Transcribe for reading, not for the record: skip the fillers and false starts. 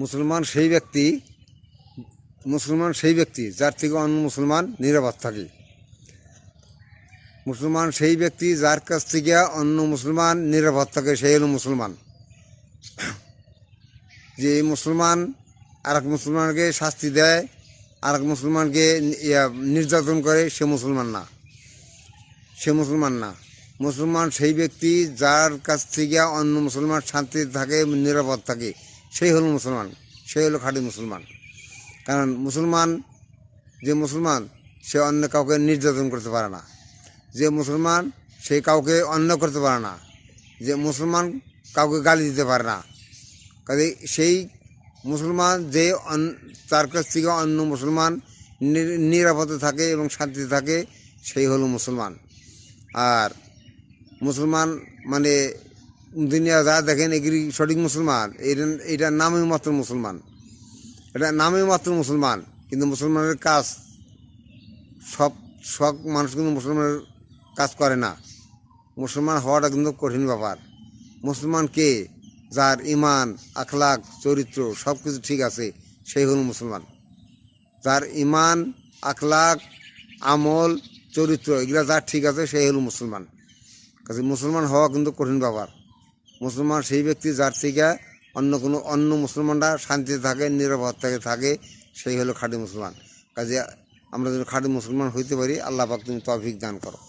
মুসলমান সেই ব্যক্তি যার থেকে অন্য মুসলমান নিরাপদ থাকে। মুসলমান সেই ব্যক্তি যার কাছ থেকে অন্য মুসলমান নিরাপদ থাকে, সেই হলো মুসলমান। যে মুসলমান আর এক মুসলমানকে শাস্তি দেয়, আর এক মুসলমানকে নির্যাতন করে, সে মুসলমান না। মুসলমান সেই ব্যক্তি যার কাছ থেকে অন্য মুসলমান শান্তিতে থাকে, নিরাপদ থাকে, সেই হলো মুসলমান, সেই হলো খাঁটি মুসলমান। কারণ যে মুসলমান সে অন্য কাউকে নির্যাতন করতে পারে না, যে মুসলমান সে কাউকে অন্যায় করতে পারে না, যে মুসলমান কাউকে গালি দিতে পারে না। কাজে সেই মুসলমান যে তার কাছ থেকে অন্য মুসলমান নিরাপদে থাকে এবং শান্তিতে থাকে, সেই হলো মুসলমান। আর মুসলমান মানে দুনিয়া যা দেখেন এগুলি সঠিক মুসলমান, এটা নামই মাত্র মুসলমান, এটা নামই মাত্র মুসলমান। কিন্তু মুসলমানের কাজ সব মানুষ কিন্তু মুসলমানের কাজ করে না। মুসলমান হওয়াটা কিন্তু কঠিন ব্যাপার। মুসলমান কে? যার ইমান, আখলাক, চরিত্র সব কিছু ঠিক আছে, সেই হল মুসলমান। যার ইমান, আখলাক, আমল, চরিত্র এগুলো যার ঠিক আছে, সেই হল মুসলমান। কাজে মুসলমান হওয়া কিন্তু কঠিন ব্যাপার। মুসলমান সেই ব্যক্তি যার থেকে অন্য মুসলমানরা শান্তিতে থাকে, নিরাপদ থাকে, সেই হলো খাঁটি মুসলমান। কাজে আমরা যদি খাঁটি মুসলমান হইতে পারি, আল্লাহ পাক তুমি তৌফিক দান করো।